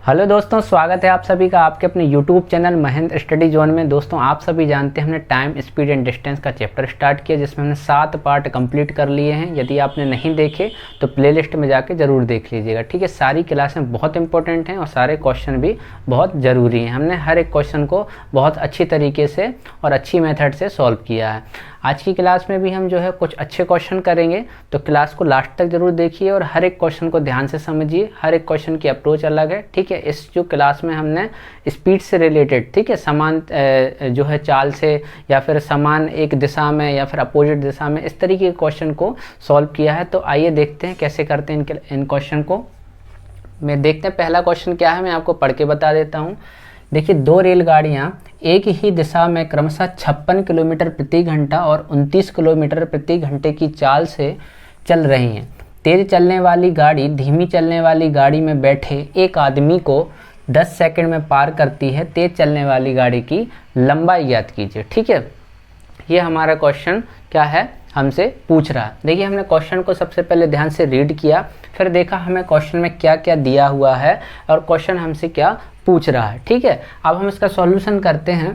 Hello दोस्तों, स्वागत है आप सभी का आपके अपने YouTube channel Mahendra study zone में। दोस्तों, आप सभी जानते हैं हमने टाइम, स्पीड एंड डिस्टेंस का चैप्टर स्टार्ट किया जिसमें हमने 7 पार्ट कंप्लीट कर लिए हैं। यदि आपने नहीं देखे तो प्लेलिस्ट में जाके ज़रूर देख लीजिएगा, ठीक है। सारी क्लासें बहुत इंपॉर्टेंट हैं और सारे क्वेश्चन भी बहुत ज़रूरी हैं। हमने हर एक क्वेश्चन को बहुत अच्छी तरीके से और अच्छी मेथड से सॉल्व किया है। आज की क्लास में भी हम जो है कुछ अच्छे क्वेश्चन करेंगे, तो क्लास को लास्ट तक जरूर देखिए और हर एक क्वेश्चन को ध्यान से समझिए। हर एक क्वेश्चन की अप्रोच अलग है, ठीक है। इस जो क्लास में हमने स्पीड से रिलेटेड, ठीक है, समान जो है चाल से या फिर समान एक दिशा में या फिर अपोजिट दिशा में, इस तरीके के क्वेश्चन को सॉल्व किया है। तो आइए देखते हैं कैसे करते हैं इन क्वेश्चन को। मैं देखते हैं पहला क्वेश्चन क्या है, मैं आपको पढ़ के बता देता हूँ। देखिए, 2 रेलगाड़ियाँ एक ही दिशा में क्रमशः 56 किलोमीटर प्रति घंटा और 29 किलोमीटर प्रति घंटे की चाल से चल रही हैं। तेज चलने वाली गाड़ी धीमी चलने वाली गाड़ी में बैठे एक आदमी को 10 सेकंड में पार करती है। तेज चलने वाली गाड़ी की लंबाई ज्ञात कीजिए, ठीक है। ये हमारा क्वेश्चन क्या है, हमसे पूछ रहा है। देखिए, हमने क्वेश्चन को सबसे पहले ध्यान से रीड किया, फिर देखा हमें क्वेश्चन में क्या क्या दिया हुआ है और क्वेश्चन हमसे क्या पूछ रहा है, ठीक है। अब हम इसका सॉल्यूशन करते हैं।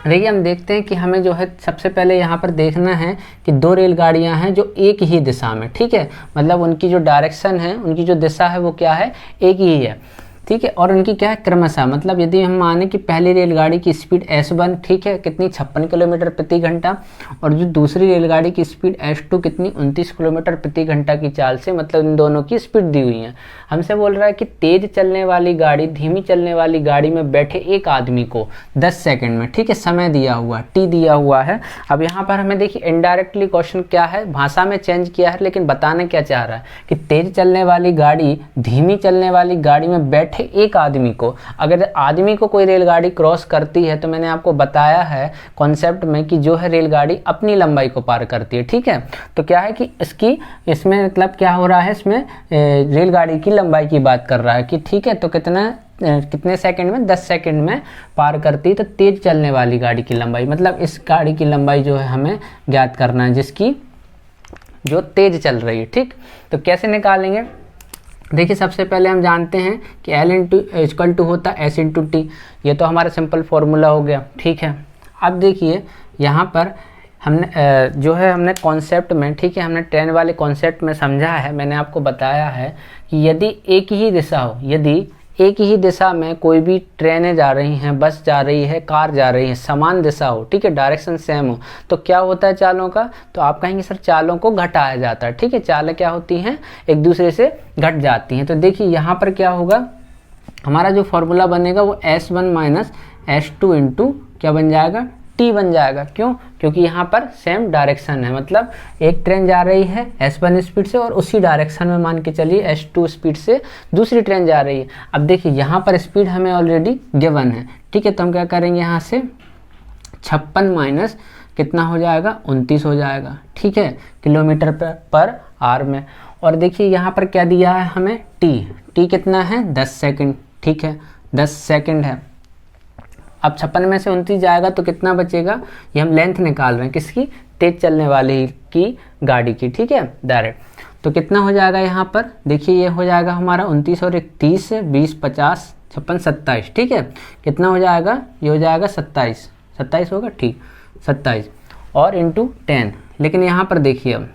देखिए, हम देखते हैं कि हमें जो है सबसे पहले यहाँ पर देखना है कि 2 रेलगाड़ियाँ हैं जो एक ही दिशा में, ठीक है, मतलब उनकी जो डायरेक्शन है, उनकी जो दिशा है वो क्या है, एक ही है, ठीक है। और उनकी क्या है, क्रमशः, मतलब यदि हम माने कि पहली रेलगाड़ी की स्पीड S1, ठीक है, कितनी 56 किलोमीटर प्रति घंटा, और जो दूसरी रेलगाड़ी की स्पीड S2 कितनी 29 किलोमीटर प्रति घंटा की चाल से, मतलब इन दोनों की स्पीड दी हुई है। हमसे बोल रहा है कि तेज चलने वाली गाड़ी धीमी चलने वाली गाड़ी में बैठे एक आदमी को 10 सेकंड में, ठीक है, समय दिया हुआ, T दिया हुआ है। अब यहाँ पर हमें देखिए इनडायरेक्टली क्वेश्चन क्या है, भाषा में चेंज किया है, लेकिन बताना क्या चाह रहा है कि तेज चलने वाली गाड़ी धीमी चलने वाली गाड़ी में बैठे एक आदमी को, अगर आदमी को कोई रेलगाड़ी क्रॉस करती है तो मैंने आपको बताया है कॉन्सेप्ट में कि जो है रेलगाड़ी अपनी लंबाई को पार करती है, ठीक है। तो क्या है कि इसमें मतलब क्या हो रहा है, इसमें रेलगाड़ी की लंबाई की बात कर रहा है कि ठीक है, तो कितने सेकंड में, 10 सेकंड में पार करती है। तो तेज चलने वाली गाड़ी की लंबाई, मतलब इस गाड़ी की लंबाई जो है हमें ज्ञात करना है जिसकी जो तेज चल रही है, ठीक। तो कैसे निकालेंगे, देखिए सबसे पहले हम जानते हैं कि L होता है S/T। ये तो हमारा सिंपल फॉर्मूला हो गया, ठीक है। अब देखिए यहाँ पर हमने कॉन्सेप्ट में, ठीक है, हमने ट्रेन वाले कॉन्सेप्ट में समझा है, मैंने आपको बताया है कि यदि एक ही दिशा हो, यदि एक ही दिशा में कोई भी ट्रेनें जा रही हैं, बस जा रही है, कार जा रही है, समान दिशा हो, ठीक है, डायरेक्शन सेम हो, तो क्या होता है चालों का, तो आप कहेंगे सर चालों को घटाया जाता है, ठीक है। चालें क्या होती हैं, एक दूसरे से घट जाती हैं। तो देखिए यहाँ पर क्या होगा, हमारा जो फॉर्मूला बनेगा वो S1 माइनस S2 इंटू क्या बन जाएगा, T बन जाएगा। क्यों, क्योंकि यहाँ पर सेम डायरेक्शन है, मतलब एक ट्रेन जा रही है S1 स्पीड से और उसी डायरेक्शन में मान के चलिए S2 स्पीड से दूसरी ट्रेन जा रही है। अब देखिए यहाँ पर स्पीड हमें ऑलरेडी गिवन है, ठीक है। तो हम क्या करेंगे, यहाँ से 56 माइनस कितना हो जाएगा, 29 हो जाएगा, ठीक है, किलोमीटर पर आवर में। और देखिए यहाँ पर क्या दिया है हमें, T कितना है, 10 सेकेंड, ठीक है, 10 सेकेंड है। अब 56 में से 29 जाएगा तो कितना बचेगा, ये हम लेंथ निकाल रहे हैं किसकी, तेज चलने वाली की गाड़ी की, ठीक है, डायरेक्ट। तो कितना हो जाएगा यहाँ पर, देखिए ये हो जाएगा हमारा 29 और 30, 20, 50, 56, 27, ठीक है। कितना हो जाएगा, ये हो जाएगा 27 होगा, ठीक, 27 और इंटू 10। लेकिन यहाँ पर देखिए अब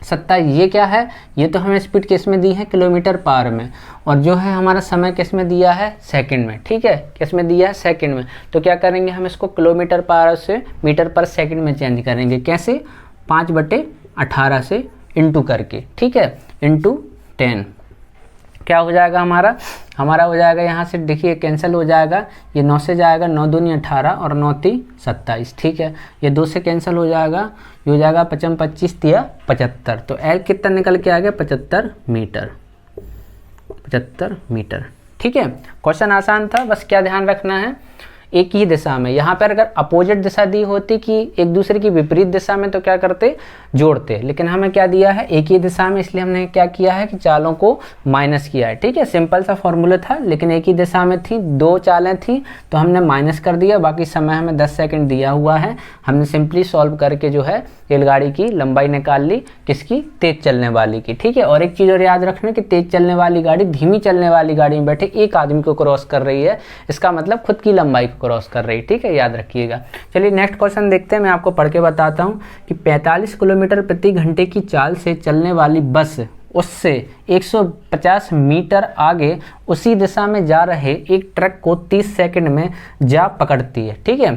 27, ये क्या है, ये तो हमें स्पीड किस में दी है, किलोमीटर पर आवर में, और जो है हमारा समय किस में दिया है, सेकंड में, ठीक है, किस में दिया है, सेकंड में। तो क्या करेंगे, हम इसको किलोमीटर पर आवर से मीटर पर सेकंड में चेंज करेंगे। कैसे, 5/18 से इंटू करके, ठीक है, इंटू 10। क्या हो जाएगा हमारा हो जाएगा, यहाँ से देखिए कैंसिल हो जाएगा, ये 9 से जाएगा, 9 दूनी 18 और 9 3 27, ठीक है। ये 2 से कैंसिल हो जाएगा, ये हो जाएगा 55 25 3 75। तो L कितना निकल के आ गया, 75 मीटर, 75 मीटर, ठीक है। क्वेश्चन आसान था, बस क्या ध्यान रखना है, एक ही दिशा में। यहाँ पर अगर अपोजिट दिशा दी होती कि एक दूसरे की विपरीत दिशा में तो क्या करते, जोड़ते, लेकिन हमें क्या दिया है, एक ही दिशा में, इसलिए हमने क्या किया है कि चालों को माइनस किया है। ठीक है, सिंपल सा फॉर्मूला था, लेकिन एक ही दिशा में थी, 2 चालें थी तो हमने माइनस कर दिया। बाकी समय हमें 10 सेकंड दिया हुआ है, हमने सिंपली सॉल्व करके जो है रेलगाड़ी की लंबाई निकाल ली, किसकी, तेज चलने वाली की। ठीक है, और एक चीज़ और याद रखना कि तेज चलने वाली गाड़ी धीमी चलने वाली गाड़ी में बैठे एक आदमी को क्रॉस कर रही है, इसका मतलब खुद की लंबाई को क्रॉस कर रही है। ठीक है, याद रखिएगा। चलिए नेक्स्ट क्वेश्चन देखते हैं, मैं आपको पढ़ के बताता हूँ कि 45 किलोमीटर प्रति घंटे की चाल से चलने वाली बस उससे 150 मीटर आगे उसी दिशा में जा रहे एक ट्रक को 30 सेकंड में जा पकड़ती है। ठीक है,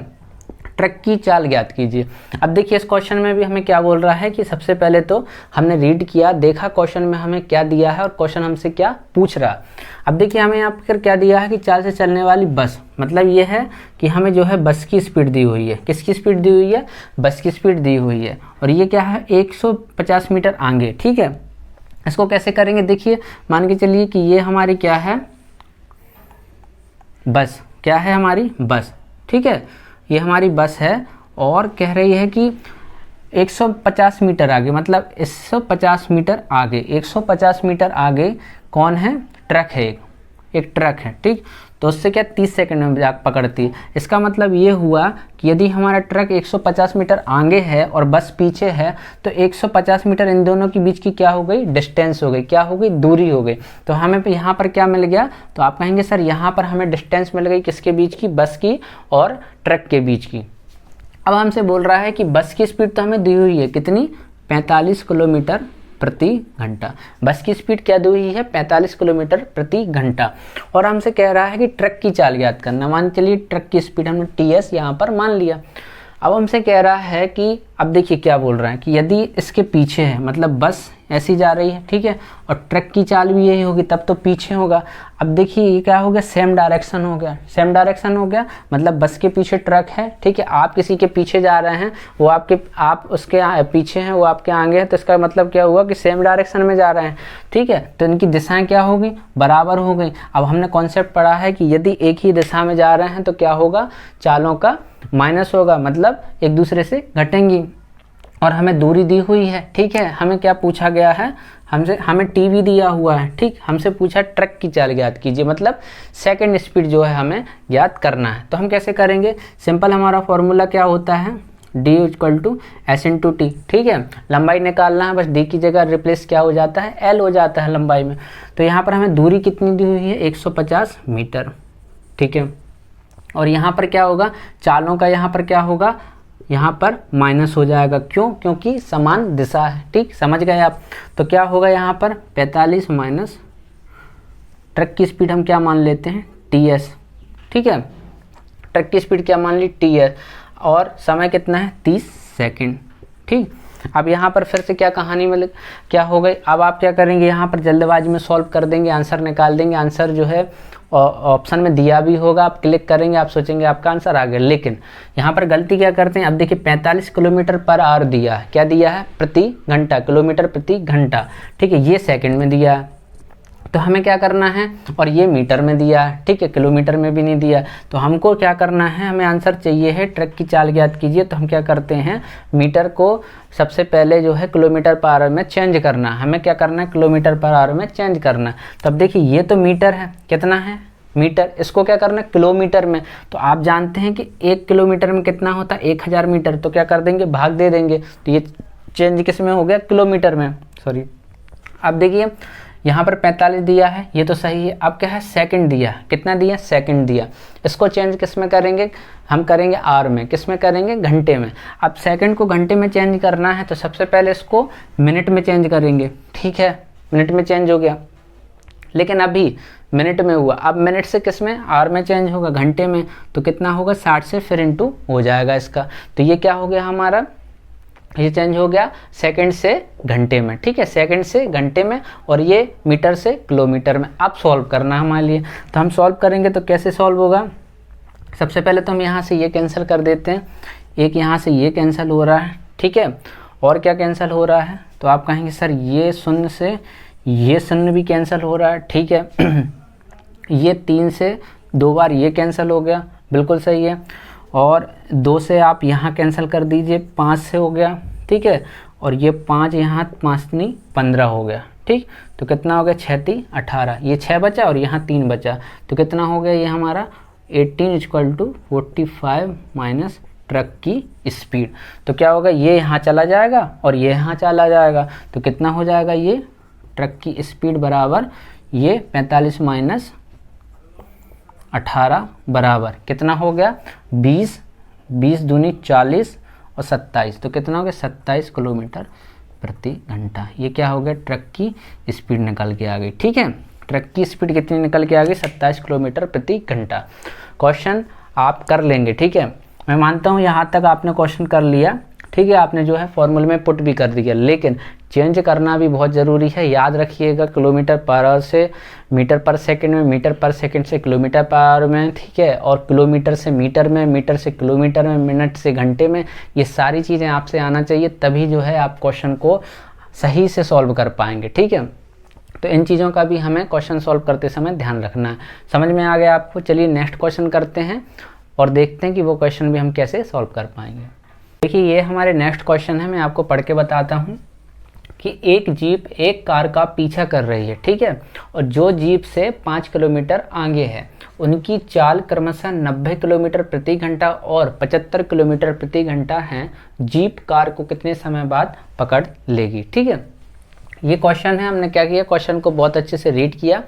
ट्रक की चाल ज्ञात कीजिए। अब देखिए इस क्वेश्चन में भी हमें क्या बोल रहा है कि सबसे पहले तो हमने रीड किया, देखा क्वेश्चन में हमें क्या दिया है और क्वेश्चन हमसे क्या पूछ रहा है। अब देखिए हमें यहाँ पर क्या दिया है कि चाल से चलने वाली बस, मतलब ये है कि हमें जो है बस की स्पीड दी हुई है। किसकी स्पीड दी हुई है, बस की स्पीड दी हुई है, और ये क्या है, 150 मीटर आगे। ठीक है, इसको कैसे करेंगे, देखिए मान के चलिए कि ये हमारी क्या है, बस, क्या है हमारी बस। ठीक है, ये हमारी बस है और कह रही है कि 150 मीटर आगे, मतलब 150 मीटर आगे, 150 मीटर आगे कौन है, ट्रक है, एक ट्रक है। ठीक, तो उससे क्या 30 सेकंड में जा पकड़ती है। इसका मतलब ये हुआ कि यदि हमारा ट्रक 150 मीटर आगे है और बस पीछे है तो 150 मीटर इन दोनों के बीच की क्या हो गई, डिस्टेंस हो गई, क्या हो गई, दूरी हो गई। तो हमें यहाँ पर क्या मिल गया, तो आप कहेंगे सर यहाँ पर हमें डिस्टेंस मिल गई किसके बीच की, बस की और ट्रक के बीच की। अब हमसे बोल रहा है कि बस की स्पीड तो हमें दी हुई है कितनी, 45 किलोमीटर प्रति घंटा। बस की स्पीड क्या दी हुई है, 45 किलोमीटर प्रति घंटा। और हमसे कह रहा है कि ट्रक की चाल ज्ञात करना। मान चलिए ट्रक की स्पीड हमने TS यहाँ पर मान लिया। अब हमसे कह रहा है कि अब देखिए क्या बोल रहा है कि यदि इसके पीछे है, मतलब बस ऐसी जा रही है, ठीक है, और ट्रक की चाल भी यही होगी, तब तो पीछे होगा। अब देखिए ये क्या हो गया, सेम डायरेक्शन हो गया, सेम डायरेक्शन हो गया, मतलब बस के पीछे ट्रक है, ठीक है, आप किसी के पीछे जा रहे हैं, वो आप उसके पीछे हैं, वो आपके आगे हैं, तो इसका मतलब क्या हुआ कि सेम डायरेक्शन में जा रहे हैं। ठीक है, तो इनकी दिशाएं क्या हो गई, बराबर हो गई। अब हमने कॉन्सेप्ट पढ़ा है कि यदि एक ही दिशा में जा रहे हैं तो क्या होगा, चालों का माइनस होगा, मतलब एक दूसरे से घटेंगी। और हमें दूरी दी हुई है, ठीक है, हमें क्या पूछा गया है, हमें टीवी दिया हुआ है, ठीक, हमसे पूछा ट्रक की चाल ज्ञात कीजिए, मतलब सेकंड स्पीड जो है हमें ज्ञात करना है। तो हम कैसे करेंगे, सिंपल हमारा फॉर्मूला क्या होता है, D = S/T। ठीक है, लंबाई निकालना है, बस D की जगह रिप्लेस क्या हो जाता है, L हो जाता है लंबाई में। तो यहाँ पर हमें दूरी कितनी दी हुई है, 150 मीटर। ठीक है, और यहाँ पर क्या होगा, चालों का यहाँ पर क्या होगा, यहाँ पर माइनस हो जाएगा, क्यों, क्योंकि समान दिशा है। ठीक, समझ गए आप। तो क्या होगा यहाँ पर 45 माइनस ट्रक की स्पीड हम क्या मान लेते हैं, TS। ठीक है, ट्रक की स्पीड क्या मान ली, TS, और समय कितना है, 30 सेकंड। ठीक, अब यहाँ पर फिर से क्या कहानी मिले, क्या हो गई, अब आप क्या करेंगे, यहाँ पर जल्दबाजी में सॉल्व कर देंगे, आंसर निकाल देंगे। आंसर जो है ऑप्शन में दिया भी होगा, आप क्लिक करेंगे, आप सोचेंगे आपका आंसर आ गया, लेकिन यहाँ पर गलती क्या करते हैं। अब देखिए 45 किलोमीटर पर आवर दिया है, क्या दिया है, प्रति घंटा, किलोमीटर प्रति घंटा। ठीक है, ये सेकंड में दिया है, तो हमें क्या करना है, और ये मीटर में दिया है, ठीक है, किलोमीटर में भी नहीं दिया। तो हमको क्या करना है, हमें आंसर चाहिए है ट्रक की चाल ज्ञात कीजिए। तो हम क्या करते हैं, मीटर को सबसे पहले जो है किलोमीटर पर आवर में चेंज करना, हमें क्या करना है, किलोमीटर पर आवर में चेंज करना। तो अब देखिए ये तो मीटर है, कितना है, मीटर, इसको क्या करना है, किलोमीटर में। तो आप जानते हैं कि 1 किलोमीटर में कितना होता है, 1000 मीटर। तो क्या कर देंगे, भाग दे देंगे, तो ये चेंज किस में हो गया, किलोमीटर में, सॉरी। अब देखिए यहाँ पर 45 दिया है, ये तो सही है। अब क्या है, सेकंड दिया, कितना दिया, सेकंड दिया। इसको चेंज किस में करेंगे, हम करेंगे आवर में, किस में करेंगे, घंटे में। अब सेकंड को घंटे में चेंज करना है तो सबसे पहले इसको मिनट में चेंज करेंगे। ठीक है, मिनट में चेंज हो गया, लेकिन अभी मिनट में हुआ, अब मिनट से किस में, आवर में चेंज होगा, घंटे में। तो कितना होगा, 60 से फिर इंटू हो जाएगा इसका। तो ये क्या हो गया हमारा, ये चेंज हो गया सेकंड से घंटे में। ठीक है, सेकंड से घंटे में, और ये मीटर से किलोमीटर में। अब सॉल्व करना है हमारे लिए, तो हम सॉल्व करेंगे तो कैसे सॉल्व होगा, सबसे पहले तो हम यहाँ से ये कैंसिल कर देते हैं, एक यहाँ से ये कैंसिल हो रहा है। ठीक है, और क्या कैंसिल हो रहा है, तो आप कहेंगे सर ये शून्य से ये शून्य भी कैंसिल हो रहा है। ठीक है, ये 3 से 2 बार ये कैंसिल हो गया, बिल्कुल सही है। और 2 से आप यहाँ कैंसिल कर दीजिए, 5 से हो गया, ठीक है। और ये 5 यहाँ 5 नहीं 15 हो गया, ठीक। तो कितना हो गया, 6 3 18, ये 6 बचा और यहाँ 3 बचा, तो कितना हो गया ये हमारा 18 = 45 माइनस ट्रक की स्पीड। तो क्या होगा, ये यहाँ चला जाएगा और ये यहाँ चला जाएगा, तो कितना हो जाएगा, ये ट्रक की स्पीड बराबर ये 45 माइनस 18 बराबर कितना हो गया, 20 20 दूनी 40 और 27, तो कितना हो गया 27 किलोमीटर प्रति घंटा। ये क्या हो गया, ट्रक की स्पीड निकल के आ गई, ठीक है। ट्रक की स्पीड कितनी निकल के आ गई, 27 किलोमीटर प्रति घंटा। क्वेश्चन आप कर लेंगे, ठीक है। मैं मानता हूँ यहाँ तक आपने क्वेश्चन कर लिया, ठीक है। आपने जो है फॉर्मूले में पुट भी कर दिया, लेकिन चेंज करना भी बहुत ज़रूरी है। याद रखिएगा, किलोमीटर पर आवर से मीटर पर सेकंड में, मीटर पर सेकंड से किलोमीटर पर आवर में, ठीक है। और किलोमीटर से मीटर में, मीटर से किलोमीटर में, मिनट से घंटे में, ये सारी चीज़ें आपसे आना चाहिए, तभी जो है आप क्वेश्चन को सही से सॉल्व कर पाएंगे, ठीक है। तो इन चीज़ों का भी हमें क्वेश्चन सॉल्व करते समय ध्यान रखना है। समझ में आ गया आपको? चलिए नेक्स्ट क्वेश्चन करते हैं और देखते हैं कि वो क्वेश्चन भी हम कैसे सॉल्व कर पाएंगे। देखिए ये हमारे नेक्स्ट क्वेश्चन है, मैं आपको पढ़ के बताता हूँ कि एक जीप एक कार का पीछा कर रही है, ठीक है। और जो जीप से 5 किलोमीटर आगे है, उनकी चाल क्रमशः 90 किलोमीटर प्रति घंटा और 75 किलोमीटर प्रति घंटा है। जीप कार को कितने समय बाद पकड़ लेगी, ठीक है। ये क्वेश्चन है, हमने क्या किया, क्वेश्चन को बहुत अच्छे से रीड किया,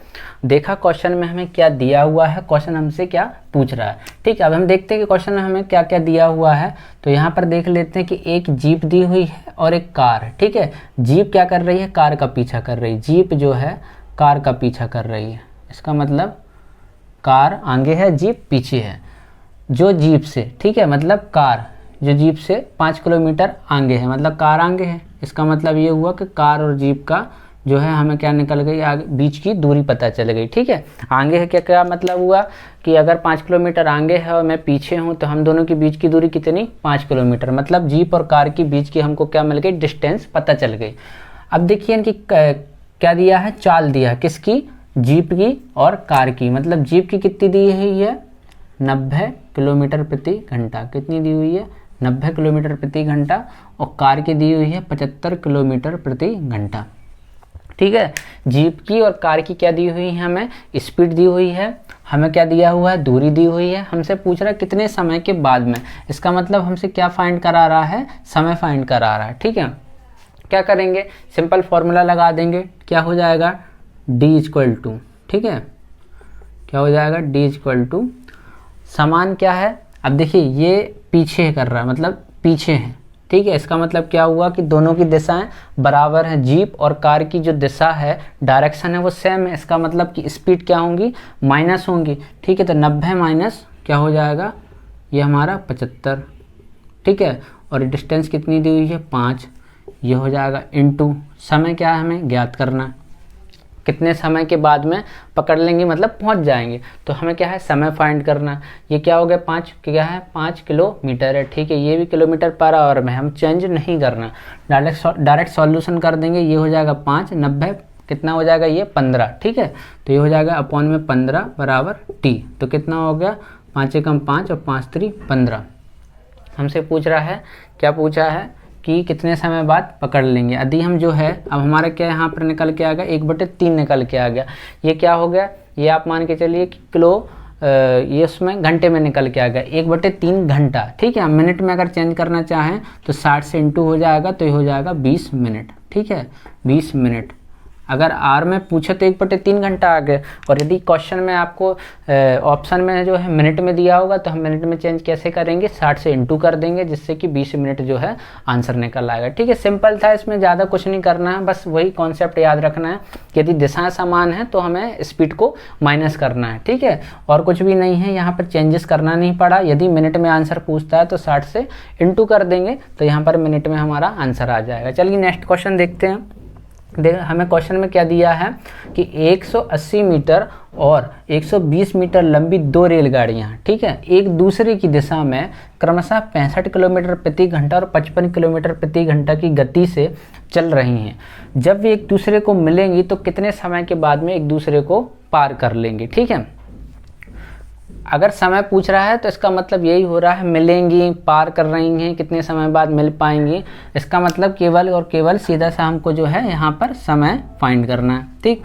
देखा क्वेश्चन में हमें क्या दिया हुआ है, क्वेश्चन हमसे क्या पूछ रहा है, ठीक है। अब हम देखते हैं कि क्वेश्चन में हमें क्या क्या दिया हुआ है। तो यहाँ पर देख लेते हैं कि एक जीप दी हुई है और एक कार, ठीक है। जीप क्या कर रही है, कार का पीछा कर रही है। जीप जो है कार का पीछा कर रही है, इसका मतलब कार आगे है, जीप पीछे है। जो जीप से, ठीक है, मतलब कार जो जीप से 5 किलोमीटर आगे है, मतलब कार आगे है, इसका मतलब ये हुआ कि कार और जीप का जो है हमें क्या निकल गई, आगे बीच की दूरी पता चल गई, ठीक है। आगे है क्या मतलब हुआ कि अगर 5 किलोमीटर आगे है और मैं पीछे हूँ, तो हम दोनों के बीच की दूरी कितनी, 5 किलोमीटर, मतलब जीप और कार की बीच की हमको क्या मिल गई, डिस्टेंस पता चल गई। अब देखिए इनकी क्या दिया है, चाल दिया है, किसकी, जीप की और कार की। मतलब जीप की कितनी दी हुई है, 90 किलोमीटर प्रति घंटा, कितनी दी हुई है, 90 किलोमीटर प्रति घंटा, और कार की दी हुई है 75 किलोमीटर प्रति घंटा, ठीक है। जीप की और कार की क्या दी हुई है, हमें स्पीड दी हुई है, हमें क्या दिया हुआ है, दूरी दी हुई है। हमसे पूछ रहा है कितने समय के बाद में, इसका मतलब हमसे क्या फाइंड करा रहा है, समय फाइंड करा रहा है, ठीक है। क्या करेंगे, सिंपल फॉर्मूला लगा देंगे, क्या हो जाएगा, D=, ठीक है, क्या हो जाएगा, D= समान क्या है। अब देखिए ये पीछे कर रहा है, मतलब पीछे है, ठीक है। इसका मतलब क्या हुआ कि दोनों की दिशाएं बराबर हैं। जीप और कार की जो दिशा है, डायरेक्शन है, वो सेम है। इसका मतलब कि स्पीड क्या होंगी, माइनस होंगी, ठीक है। तो 90 माइनस क्या हो जाएगा, ये हमारा 75, ठीक है। और डिस्टेंस कितनी दी हुई है, 5, ये हो जाएगा इनटू समय क्या है, हमें ज्ञात करना है, कितने समय के बाद में पकड़ लेंगे, मतलब पहुंच जाएंगे। तो हमें क्या है, समय फाइंड करना। ये क्या हो गया, 5 क्या है, 5 किलोमीटर है, ठीक है। ये भी किलोमीटर पर आवर में, हम चेंज नहीं करना, डायरेक्ट सॉल्यूशन कर देंगे। ये हो जाएगा 5, 90 कितना हो जाएगा, ये 15, ठीक है। तो ये हो जाएगा अपॉन में 15 बराबर T। तो कितना हो गया, 5 एकम 5 और 5 3 15। हमसे पूछ रहा है, क्या पूछा है कि कितने समय बाद पकड़ लेंगे। यदि हम जो है, अब हमारा क्या यहाँ पर निकल के आ गया, 1/3 निकल के आ गया। ये क्या हो गया, ये आप मान के चलिए कि ये उसमें घंटे में निकल के आ गया, 1/3 घंटा, ठीक है। मिनट में अगर चेंज करना चाहें तो 60 से इंटू हो जाएगा, तो ये हो जाएगा 20 मिनट, ठीक है, 20 मिनट। अगर आर में पूछे तो 1/3 घंटा आ गए, और यदि क्वेश्चन में आपको ऑप्शन में जो है मिनट में दिया होगा, तो हम मिनट में चेंज कैसे करेंगे, 60 से इंटू कर देंगे, जिससे कि 20 मिनट जो है आंसर निकल आएगा, ठीक है। सिंपल था, इसमें ज़्यादा कुछ नहीं करना है, बस वही कॉन्सेप्ट याद रखना है कि यदि दिशाएं समान है तो हमें स्पीड को माइनस करना है, ठीक है। और कुछ भी नहीं है, यहाँ पर चेंजेस करना नहीं पड़ा। यदि मिनट में आंसर पूछता है तो 60 से इंटू कर देंगे, तो यहाँ पर मिनट में हमारा आंसर आ जाएगा। चलिए नेक्स्ट क्वेश्चन देखते हैं। हमें क्वेश्चन में क्या दिया है कि 180 मीटर और 120 मीटर लंबी 2 रेलगाड़ियां, ठीक है, एक दूसरे की दिशा में क्रमशः 65 किलोमीटर प्रति घंटा और 55 किलोमीटर प्रति घंटा की गति से चल रही हैं। जब वे एक दूसरे को मिलेंगी तो कितने समय के बाद में एक दूसरे को पार कर लेंगे, ठीक है। अगर समय पूछ रहा है तो इसका मतलब यही हो रहा है मिलेंगी, पार कर रही हैं, कितने समय बाद मिल पाएंगी। इसका मतलब केवल और केवल सीधा सा हमको जो है यहाँ पर समय फाइंड करना है। ठीक,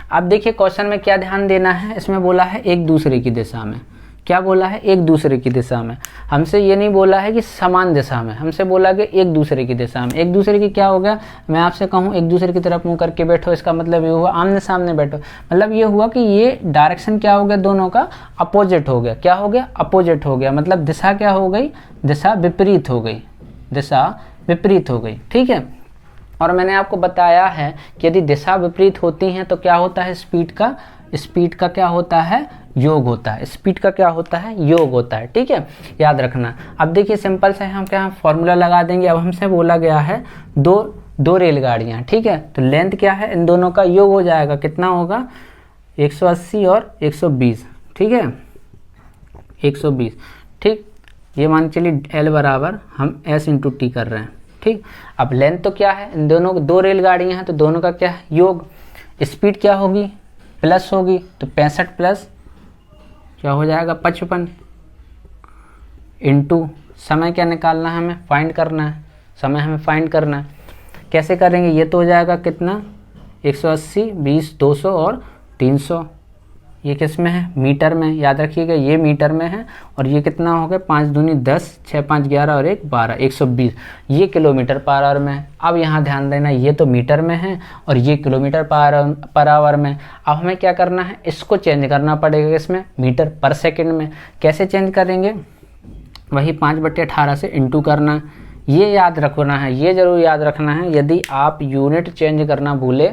अब देखिए क्वेश्चन में क्या ध्यान देना है, इसमें बोला है एक दूसरे की दिशा में। क्या बोला है? एक दूसरे की दिशा में। हमसे ये नहीं बोला है कि समान दिशा में, हमसे बोला कि एक दूसरे की दिशा में। एक दूसरे की क्या हो गया, मैं आपसे कहूँ एक दूसरे की तरफ मुंह करके बैठो, इसका मतलब ये हुआ आमने सामने बैठो। मतलब ये हुआ कि ये डायरेक्शन क्या हो गया, दोनों का अपोजिट हो गया। क्या हो गया? अपोजिट हो गया। मतलब दिशा क्या हो गई? दिशा विपरीत हो गई, दिशा विपरीत हो गई। ठीक है, और मैंने आपको बताया है कि यदि दिशा विपरीत होती हैं तो क्या होता है, स्पीड का क्या होता है, योग होता है। स्पीड का क्या होता है, योग होता है। ठीक है, याद रखना। अब देखिए सिंपल से हम क्या फॉर्मूला लगा देंगे। अब हमसे बोला गया है दो रेलगाड़ियाँ। ठीक है, तो लेंथ क्या है, इन दोनों का योग हो जाएगा, कितना होगा, 180 और 120। ठीक है, 120। ठीक, ये मान चलिए L बराबर हम S इंटू टी कर रहे हैं। ठीक, अब लेंथ तो क्या है, इन दोनों दो रेलगाड़ियाँ हैं तो दोनों का क्या है, योग। स्पीड क्या होगी, प्लस होगी, तो 65 प्लस क्या हो जाएगा, 55 इंटू समय क्या निकालना है, हमें फाइंड करना है, समय हमें फाइंड करना है। कैसे करेंगे, ये तो हो जाएगा कितना, 180, 20, 200 और 300। ये किस में है, मीटर में। याद रखिएगा ये मीटर में है। और ये कितना हो गया, 5 दूनी 10, 6 5 11 और 1 12, 120। ये किलोमीटर पर आवर में है। अब यहाँ ध्यान देना, ये तो मीटर में है और ये किलोमीटर पर आवर में। अब हमें क्या करना है, इसको चेंज करना पड़ेगा इसमें, मीटर पर सेकेंड में। कैसे चेंज करेंगे, वही 5/18 से इंटू करना। ये याद रखना है, ये जरूर याद रखना है। यदि आप यूनिट चेंज करना भूले,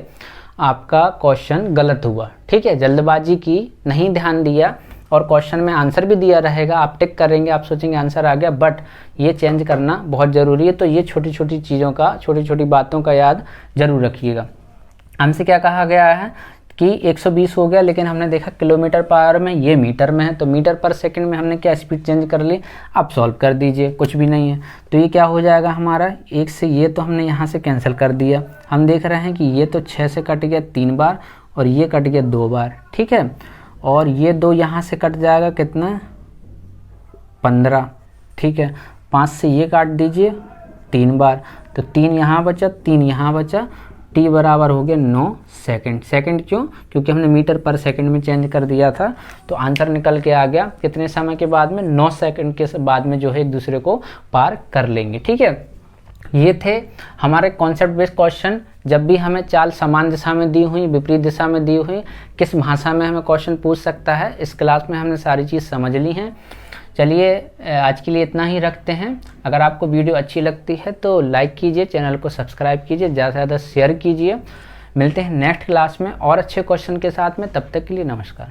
आपका क्वेश्चन गलत हुआ। ठीक है, जल्दबाजी की, नहीं ध्यान दिया और क्वेश्चन में आंसर भी दिया रहेगा, आप टिक करेंगे, आप सोचेंगे आंसर आ गया, बट ये चेंज करना बहुत ज़रूरी है। तो ये छोटी छोटी चीज़ों का, छोटी छोटी बातों का याद जरूर रखिएगा। हमसे क्या कहा गया है कि 120 हो गया, लेकिन हमने देखा किलोमीटर पर आवर में, ये मीटर में है, तो मीटर पर सेकंड में हमने क्या स्पीड चेंज कर ली। आप सॉल्व कर दीजिए, कुछ भी नहीं है। तो ये क्या हो जाएगा हमारा, 1 से ये तो हमने यहाँ से कैंसिल कर दिया। हम देख रहे हैं कि ये तो 6 से कट गया 3 बार और ये कट गया 2 बार। ठीक है, और ये 2 यहाँ से कट जाएगा कितना, 15। ठीक है, 5 से ये काट दीजिए 3 बार, तो 3 यहाँ बचा, 3 यहाँ बचा। टी बराबर हो गया 9 सेकंड। सेकंड क्यों, क्योंकि हमने मीटर पर सेकंड में चेंज कर दिया था। तो आंसर निकल के आ गया कितने समय के बाद में, 9 सेकंड के बाद में जो है एक दूसरे को पार कर लेंगे। ठीक है, ये थे हमारे कॉन्सेप्ट बेस्ड क्वेश्चन। जब भी हमें चाल समान दिशा में दी हुई, विपरीत दिशा में दी हुई, किस भाषा में हमें क्वेश्चन पूछ सकता है, इस क्लास में हमने सारी चीज़ समझ ली हैं। चलिए आज के लिए इतना ही रखते हैं। अगर आपको वीडियो अच्छी लगती है तो लाइक कीजिए, चैनल को सब्सक्राइब कीजिए, ज़्यादा से ज़्यादा शेयर कीजिए। मिलते हैं नेक्स्ट क्लास में और अच्छे क्वेश्चन के साथ में, तब तक के लिए नमस्कार।